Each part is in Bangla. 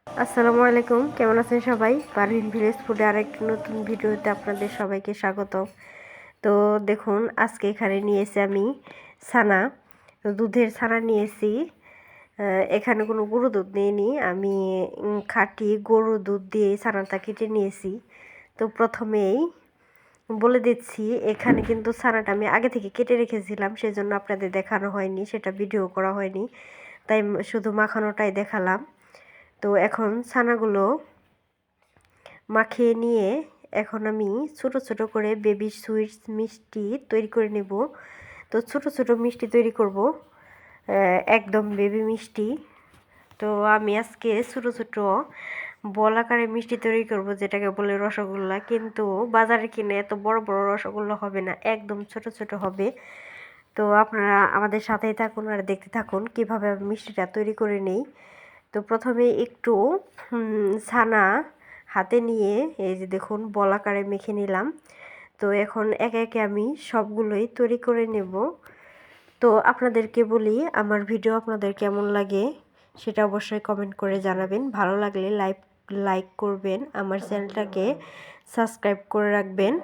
আসসালামু আলাইকুম, কেমন আছেন সবাই? পারভিন ভিলেজ ফুডে আরেকটি নতুন ভিডিওতে আপনাদের সবাইকে স্বাগত। তো দেখুন, আজকে এখানে নিয়েছি আমি ছানা, দুধের ছানা নিয়েছি। এখানে কোনো গরু দুধ নিইনি, আমি খাঁটি গরু দুধ দিয়ে ছানাটা কেটে নিয়েছি। তো প্রথমেই বলে দিচ্ছি, এখানে কিন্তু ছানাটা আমি আগে থেকে কেটে রেখেছিলাম, সেজন্য আপনাদের দেখানো হয়নি, সেটা ভিডিও করা হয়নি, তাই শুধু মাখানোটাই দেখালাম। তো এখন ছানাগুলো মাখিয়ে নিয়ে এখন আমি ছোট ছোট করে বেবি সুইটস মিষ্টি তৈরি করে নেব। তো ছোট ছোট মিষ্টি তৈরি করব, একদম বেবি মিষ্টি। তো আমি আজকে ছোট ছোট বল আকারে মিষ্টি তৈরি করব, যেটাকে বলে রসগোল্লা। কিন্তু বাজারে কিনে এত বড় বড় রসগোল্লা হবে না, একদম ছোট ছোট হবে। তো আপনারা আমাদের সাথেই থাকুন আর দেখতে থাকুন কিভাবে আমি মিষ্টিটা তৈরি করে নেই। তো প্রথমে একটু ছানা হাতে নিয়ে এই যে দেখুন বল আকারে মেখে নিলাম। তো এখন একে একে আমি সবগুলোই তৈরি করে নেব। তো আপনাদেরকে বলি, আমার ভিডিও আপনাদের কেমন লাগে সেটা অবশ্যই কমেন্ট করে জানাবেন। ভালো লাগলে লাইক করবেন, আমার চ্যানেলটাকে সাবস্ক্রাইব করে রাখবেন।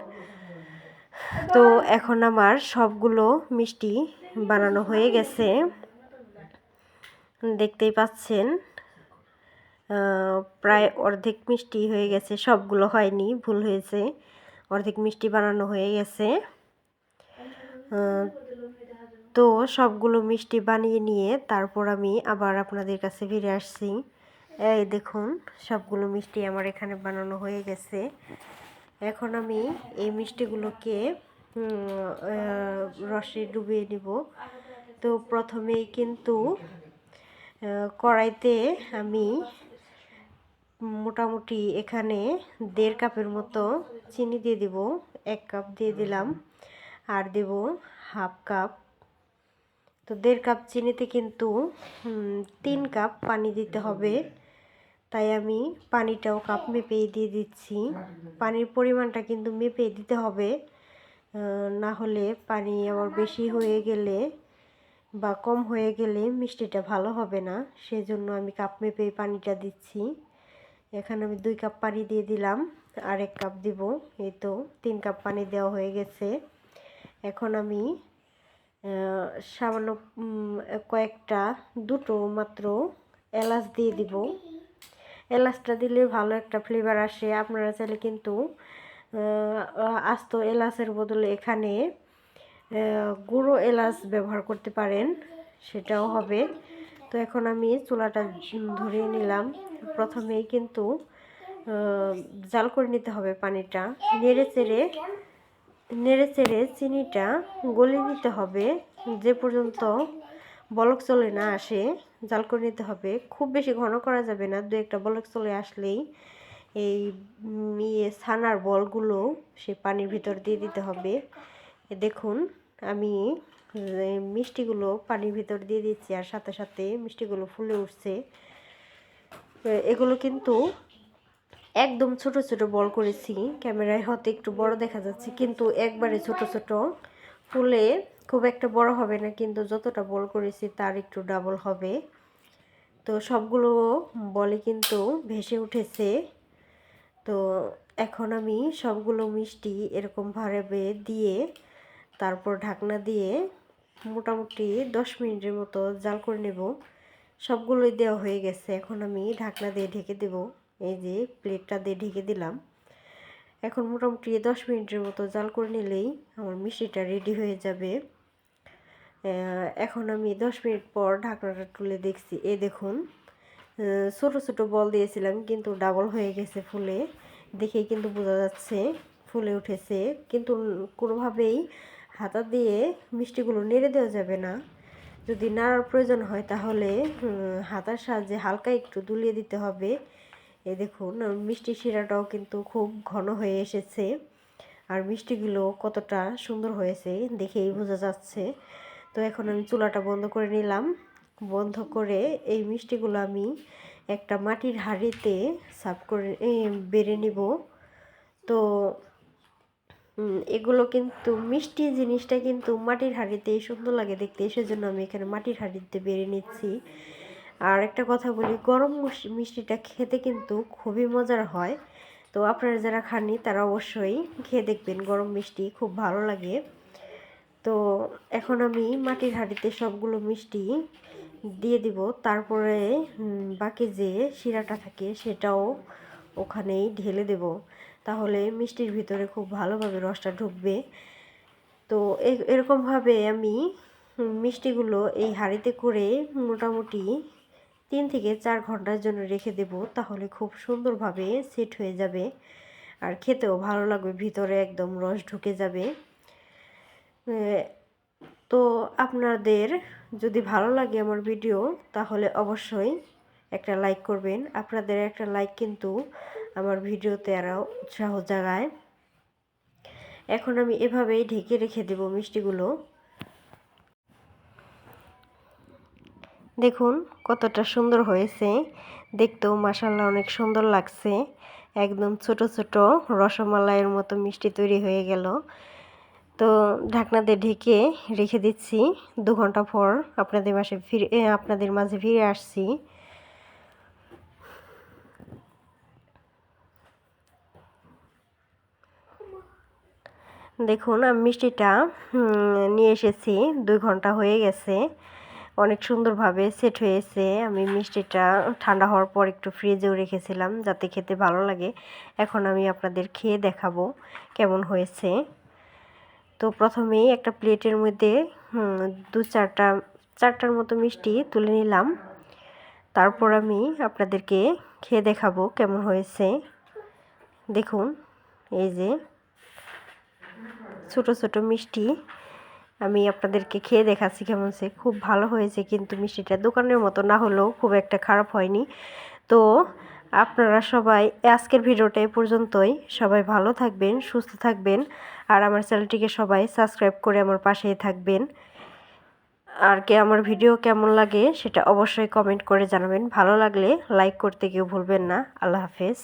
তো এখন আমার সবগুলো মিষ্টি বানানো হয়ে গেছে, দেখতেই পাচ্ছেন। প্রায় অর্ধেক মিষ্টি হয়ে গেছে, সবগুলো হয়নি, ভুল হয়েছে, অর্ধেক মিষ্টি বানানো হয়ে গেছে। তো সবগুলো মিষ্টি বানিয়ে নিয়ে তারপর আমি আবার আপনাদের কাছে ফিরে আসছি। এই দেখুন, সবগুলো মিষ্টি আমার এখানে বানানো হয়ে গেছে। এখন আমি এই মিষ্টিগুলোকে রসে ডুবিয়ে নিব। তো প্রথমেই কিন্তু কড়াইতে আমি মোটামুটি এখানে 1.5 কাপের মতো চিনি দিয়ে দিব। 1 কাপ দিয়ে দিলাম, আর দেব 1/2 কাপ। তো 1.5 কাপ চিনিতে কিন্তু 3 কাপ পানি দিতে হবে, তাই আমি পানিটাও কাপ মেপেই দিয়ে দিচ্ছি। পানির পরিমাণটা কিন্তু মেপে দিতে হবে, না হলে পানি আবার বেশি হয়ে গেলে বা কম হয়ে গেলে মিষ্টিটা ভালো হবে না, সেজন্য আমি কাপ মেপেই পানিটা দিচ্ছি। এখানে আমি 2 কাপ পানি দিয়ে দিলাম, আর 1 কাপ দিব। এই তো 3 কাপ পানি দেওয়া হয়ে গেছে। এখন আমি সামান্য কয়েকটা দুটো মাত্র এলাচ দিয়ে দিব। এলাচটা দিলে ভালো একটা ফ্লেভার আসে। আপনারা চাইলে কিন্তু আস্ত এলাচের বদলে এখানে গুঁড়ো এলাচ ব্যবহার করতে পারেন, সেটাও হবে। তো এখন আমি চুলাটা ধরিয়ে নিলাম। প্রথমেই কিন্তু জাল করে নিতে হবে পানিটা, নেড়ে চেড়ে চিনিটা গলিয়ে নিতে হবে, যে পর্যন্ত বলক চলে না আসে জাল করে নিতে হবে। খুব বেশি ঘন করা যাবে না, 2-1টা বলক চলে আসলেই এই ছানার বলগুলো সে পানির ভিতর দিয়ে দিতে হবে। দেখুন, আমি মিষ্টিগুলো পানির ভিতর দিয়ে দিচ্ছি, আর সাথে সাথে মিষ্টিগুলো ফুলে উঠছে। এগুলো কিন্তু একদম ছোট ছোট বল করেছি, ক্যামেরায় হয়তো একটু বড় দেখা যাচ্ছে, কিন্তু একবারে ছোট ছোট ফুলে খুব একটা বড় হবে না, কিন্তু যতটা বল করেছি তার একটু ডাবল হবে। তো সবগুলো বলে কিন্তু ভেসে উঠেছে। তো এখন আমি সবগুলো মিষ্টি এরকমভাবে দিয়ে তারপর ঢাকনা দিয়ে মোটামুটি 10 মিনিটের মতো জাল করে নেব। সবগুলোই দেওয়া হয়ে গেছে, এখন আমি ঢাকনা দিয়ে ঢেকে দেব। এই যে প্লেটটা দিয়ে ঢেকে দিলাম। এখন মোটামুটি 10 মিনিটের মতো জাল করে নিলেই আমার মিষ্টিটা রেডি হয়ে যাবে। এখন আমি 10 মিনিট পর ঢাকনাটা তুলে দেখছি, এই দেখুন, ছোট ছোট বল দিয়েছিলাম কিন্তু ডাবল হয়ে গেছে ফুলে, দেখেই কিন্তু বোঝা যাচ্ছে ফুলে উঠেছে। কিন্তু কোনোভাবেই হাতা দিয়ে মিষ্টিগুলো নেড়ে দেওয়া যাবে না, যদি নাড়ার প্রয়োজন হয় তাহলে হাতার সাহায্যে হালকা একটু দুলিয়ে দিতে হবে। এই দেখুন, মিষ্টি শিরাটাও কিন্তু খুব ঘন হয়ে এসেছে, আর মিষ্টিগুলো কতটা সুন্দর হয়েছে দেখেই বোঝা যাচ্ছে। তো এখন আমি চুলাটা বন্ধ করে নিলাম। বন্ধ করে এই মিষ্টিগুলো আমি একটা মাটির হাঁড়িতে সার্ভ করে বেড়ে নিব। তো এগুলো কিন্তু মিষ্টি জিনিসটা কিন্তু মাটির হাঁড়িতেই সুন্দর লাগে দেখতে, সেজন্য আমি এখানে মাটির হাঁড়িতে বেড়ে নিচ্ছি। আর একটা কথা বলি, গরম মিষ্টিটা খেতে কিন্তু খুবই মজার হয়। তো আপনারা যারা খাননি তারা অবশ্যই খেয়ে দেখবেন, গরম মিষ্টি খুব ভালো লাগে। তো এখন আমি মাটির হাঁড়িতে সবগুলো মিষ্টি দিয়ে দিব, তারপরে বাকি যে শিরাটা থাকে সেটাও ওখানেই ঢেলে দেব, তাহলে মিষ্টির ভিতরে খুব ভালোভাবে রসটা ঢুকবে। তো এরকমভাবে আমি মিষ্টিগুলো এই হাঁড়িতে করে মোটামুটি 3 থেকে 4 ঘন্টার জন্য রেখে দেব, তাহলে খুব সুন্দরভাবে সেট হয়ে যাবে আর খেতেও ভালো লাগবে, ভিতরে একদম রস ঢুকে যাবে। তো আপনাদের যদি ভালো লাগে আমার ভিডিও, তাহলে অবশ্যই একটা লাইক করবেন। আপনাদের একটা লাইক কিন্তু আমার ভিডিওতে আরও উৎসাহ জাগায়। এখন আমি এভাবেই ঢেকে রেখে দেব মিষ্টিগুলো। দেখুন কতটা সুন্দর হয়েছে, দেখতেও মাশাআল্লাহ অনেক সুন্দর লাগছে। একদম ছোট ছোট রসমালাইয়ের মতো মিষ্টি তৈরি হয়ে গেল। তো ঢাকনা দিয়ে ঢেকে রেখে দিচ্ছি। 2 ঘন্টা পর আপনাদের মাঝে ফিরে আসছি। দেখুন আমি মিষ্টিটা নিয়ে এসেছি, 2 ঘন্টা হয়ে গেছে, অনেক সুন্দরভাবে সেট হয়েছে। আমি মিষ্টিটা ঠান্ডা হওয়ার পর একটু ফ্রিজেও রেখেছিলাম যাতে খেতে ভালো লাগে। এখন আমি আপনাদের খেয়ে দেখাবো কেমন হয়েছে। তো প্রথমেই একটা প্লেটের মধ্যে 4টার মতো মিষ্টি তুলে নিলাম, তারপর আমি আপনাদেরকে খেয়ে দেখাবো কেমন হয়েছে। দেখুন এই যে ছোট ছোট মিষ্টি আমি আপনাদেরকে খেয়ে দেখাচ্ছি কেমন হয়েছে। খুব ভালো হয়েছে, কিন্তু মিষ্টিটা দোকানের মতো না হলেও খুব একটা খারাপ হয়নি। তো আপনারা সবাই আজকের ভিডিওটা এ পর্যন্তই। সবাই ভালো থাকবেন, সুস্থ থাকবেন, আর আমার চ্যানেলটিকে সবাই সাবস্ক্রাইব করে আমার পাশেই থাকবেন। আর আমার ভিডিও কেমন লাগে সেটা অবশ্যই কমেন্ট করে জানাবেন। ভালো লাগলে লাইক করতে কেউ ভুলবেন না। আল্লাহ হাফেজ।